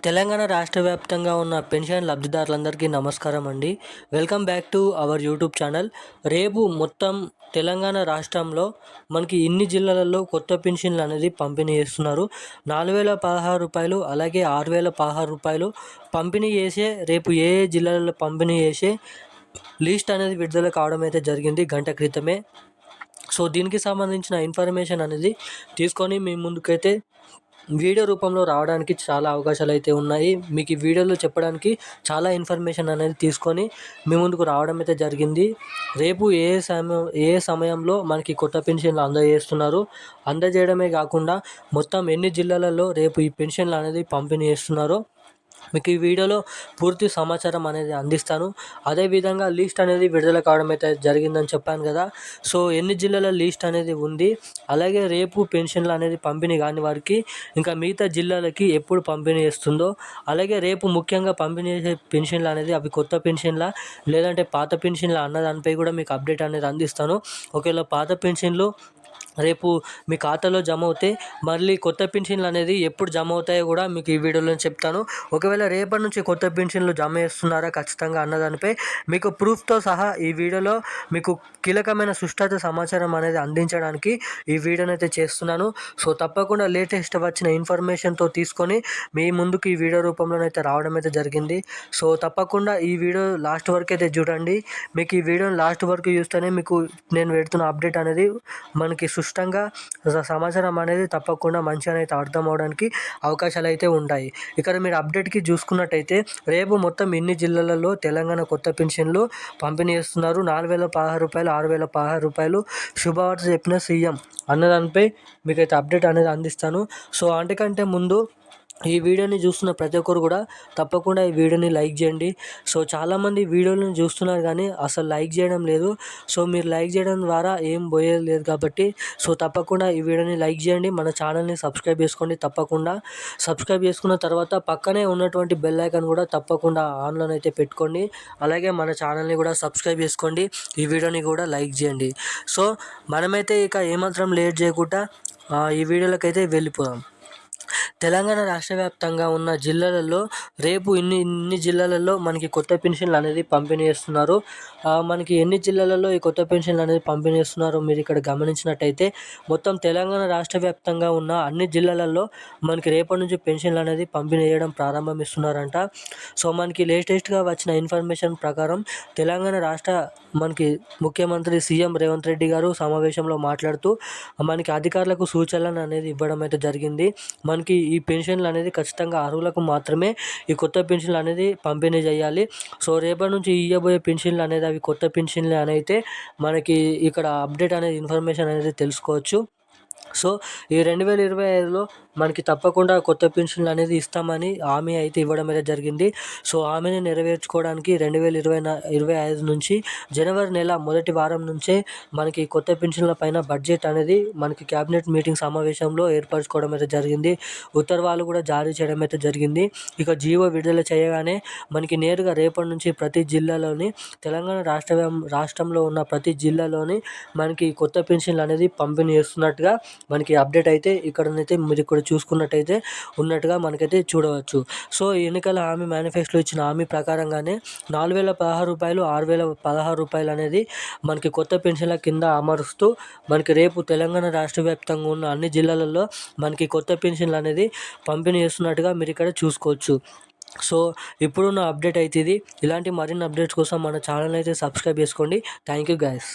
తెలంగాణ రాష్ట్ర వ్యాప్తంగా ఉన్న పెన్షన్ లబ్ధిదారులందరికీ నమస్కారం అండి. Welcome back to our YouTube channel. రేపు మొత్తం తెలంగాణ రాష్ట్రంలో మనకి ఇన్ని జిల్లాలలో కొత్త పెన్షన్లు అనేది పంపిణీ చేస్తున్నారు. 4016 రూపాయలు అలాగే 6016 రూపాయలు పంపిణీ చేసే రేపు ఏ ఏ జిల్లాలలో పంపిణీ చేసే లిస్ట్ అనేది విడుదల కావడం అయితే జరిగింది గంట క్రితమే. సో దీనికి సంబంధించిన ఇన్ఫర్మేషన్ అనేది తీసుకొని మీ ముందుకైతే వీడియో రూపంలో రావడానికి చాలా అవకాశాలు అయితే ఉన్నాయి. మీకు ఈ వీడియోలో చెప్పడానికి చాలా ఇన్ఫర్మేషన్ అనేది తీసుకొని మీ ముందుకు రావడం అయితే జరిగింది. రేపు ఏ సమయంలో మనకి కొత్త పెన్షన్లు అందజేస్తున్నారు, అందజేయడమే కాకుండా మొత్తం ఎన్ని జిల్లాలలో రేపు ఈ పెన్షన్లు అనేది పంపిణీ చేస్తున్నారో మీకు ఈ వీడియోలో పూర్తి సమాచారం అనేది అందిస్తాను. అదేవిధంగా లిస్ట్ అనేది విడుదల కావడం అయితే జరిగిందని చెప్పాను కదా. సో ఎన్ని జిల్లాల లిస్ట్ అనేది ఉంది, అలాగే రేపు పెన్షన్లు అనేది పంపిణీ కాని వారికి ఇంకా మిగతా జిల్లాలకి ఎప్పుడు పంపిణీ చేస్తుందో, అలాగే రేపు ముఖ్యంగా పంపిణీ చేసే పెన్షన్లు అనేది అవి కొత్త పెన్షన్లా లేదంటే పాత పెన్షన్లా అన్న దానిపై కూడా మీకు అప్డేట్ అనేది అందిస్తాను. ఒకవేళ పాత పెన్షన్లు రేపు మీ ఖాతాలో జమ అవుతే మళ్ళీ కొత్త పెన్షన్లు అనేది ఎప్పుడు జమ అవుతాయో కూడా మీకు ఈ వీడియోలో చెప్తాను. ఒకవేళ రేపటి నుంచి కొత్త పెన్షన్లు జమ చేస్తున్నారా ఖచ్చితంగా అన్నదానిపై మీకు ప్రూఫ్తో సహా ఈ వీడియోలో మీకు కీలకమైన సుష్ఠత సమాచారం అనేది అందించడానికి ఈ వీడియోని అయితే చేస్తున్నాను. సో తప్పకుండా లేటెస్ట్ వచ్చిన ఇన్ఫర్మేషన్తో తీసుకొని మీ ముందుకు ఈ వీడియో రూపంలోనైతే రావడం అయితే జరిగింది. సో తప్పకుండా ఈ వీడియో లాస్ట్ వరకు అయితే చూడండి. మీకు ఈ వీడియోని లాస్ట్ వరకు చూస్తేనే మీకు నేను పెడుతున్న అప్డేట్ అనేది మనకి స్పష్టంగా సమాచారం అనేది తప్పకుండా మంచిగా అయితే అర్థం అవడానికి అవకాశాలు అయితే ఉంటాయి. ఇక్కడ మీరు అప్డేట్కి చూసుకున్నట్టయితే రేపు మొత్తం ఇన్ని జిల్లాలలో తెలంగాణ కొత్త పెన్షన్లు పంపిణీ చేస్తున్నారు. 4016 రూపాయలు, 6016 రూపాయలు శుభవార్త చెప్పిన సీఎం అన్నదానిపై మీకైతే అప్డేట్ అనేది అందిస్తాను. సో అంతకంటే ముందు ఈ వీడియోని చూస్తున్న ప్రతి ఒక్కరు కూడా తప్పకుండా ఈ వీడియోని లైక్ చేయండి. సో చాలామంది వీడియోలను చూస్తున్నారు కానీ అసలు లైక్ చేయడం లేదు. సో మీరు లైక్ చేయడం ద్వారా ఏం పోయేది లేదు కాబట్టి సో తప్పకుండా ఈ వీడియోని లైక్ చేయండి. మన ఛానల్ని సబ్స్క్రైబ్ చేసుకోండి. తప్పకుండా సబ్స్క్రైబ్ చేసుకున్న తర్వాత పక్కనే ఉన్నటువంటి బెల్ ఐకాన్ కూడా తప్పకుండా ఆన్లో అయితే పెట్టుకోండి. అలాగే మన ఛానల్ని కూడా సబ్స్క్రైబ్ చేసుకోండి. ఈ వీడియోని కూడా లైక్ చేయండి. సో మనమైతే ఇక ఏమాత్రం లేట్ చేయకుండా ఈ వీడియోలకైతే వెళ్ళిపోదాం. తెలంగాణ రాష్ట్ర వ్యాప్తంగా ఉన్న జిల్లాలలో రేపు ఇన్ని జిల్లాలలో మనకి కొత్త పెన్షన్లు అనేది పంపిణీ చేస్తున్నారు. మనకి ఎన్ని జిల్లాలలో ఈ కొత్త పెన్షన్లు అనేది పంపిణీ చేస్తున్నారో మీరు ఇక్కడ గమనించినట్టయితే మొత్తం తెలంగాణ రాష్ట్ర వ్యాప్తంగా ఉన్న అన్ని జిల్లాలలో మనకి రేపటి నుంచి పెన్షన్లు అనేది పంపిణీ చేయడం ప్రారంభిస్తున్నారంట. సో మనకి లేటెస్ట్గా వచ్చిన ఇన్ఫర్మేషన్ ప్రకారం తెలంగాణ రాష్ట్ర మనకి ముఖ్యమంత్రి సీఎం రేవంత్ రెడ్డి గారు సమావేశంలో మాట్లాడుతూ మనకి అధికారులకు సూచనలు అనేది ఇవ్వడం అయితే జరిగింది. మనకి ఈ పెన్షన్లు అనేది ఖచ్చితంగా అర్హులకు మాత్రమే ఈ కొత్త పెన్షన్లు అనేది పంపిణీ చేయాలి. సో రేపటి నుంచి ఇవ్వబోయే పెన్షన్లు అనేది అవి కొత్త పెన్షన్లు అని అయితే మనకి ఇక్కడ అప్డేట్ అనేది ఇన్ఫర్మేషన్ అనేది తెలుసుకోవచ్చు. సో ఈ 2025లో మనకి తప్పకుండా కొత్త పెన్షన్లు అనేది ఇస్తామని హామీ అయితే ఇవ్వడం అయితే జరిగింది. సో హామీని నెరవేర్చుకోవడానికి 2025 నుంచి జనవరి నెల మొదటి వారం నుంచే మనకి కొత్త పెన్షన్ల పైన బడ్జెట్ అనేది మనకి క్యాబినెట్ మీటింగ్ సమావేశంలో ఏర్పరచుకోవడం అయితే జరిగింది. ఉత్తర్వులు కూడా జారీ చేయడం అయితే జరిగింది. ఇక జీవో విడుదల చేయగానే మనకి నేరుగా రేపటి నుంచి ప్రతి జిల్లాలోని తెలంగాణ రాష్ట్రంలో ఉన్న ప్రతి జిల్లాలోని మనకి కొత్త పెన్షన్లు అనేది పంపిణీ చేస్తున్నట్టుగా మనకి అప్డేట్ అయితే ఇక్కడనైతే మీరు ఇక్కడ చూసుకున్నట్టయితే ఉన్నట్టుగా మనకైతే చూడవచ్చు. సో ఎన్నికల హామీ మేనిఫెస్టోలో ఇచ్చిన హామీ ప్రకారంగానే 4016 రూపాయలు, 6016 రూపాయలు అనేది మనకి కొత్త పెన్షన్ల కింద అమరుస్తూ మనకి రేపు తెలంగాణ రాష్ట్ర వ్యాప్తంగా ఉన్న అన్ని జిల్లాలలో మనకి కొత్త పెన్షన్లు అనేది పంపిణీ చేస్తున్నట్టుగా మీరు ఇక్కడ చూసుకోవచ్చు. సో ఇప్పుడున్న అప్డేట్ అయితే ఇది. ఇలాంటి మరిన్ని అప్డేట్స్ కోసం మన ఛానల్ అయితే సబ్స్క్రైబ్ చేసుకోండి. Thank you guys.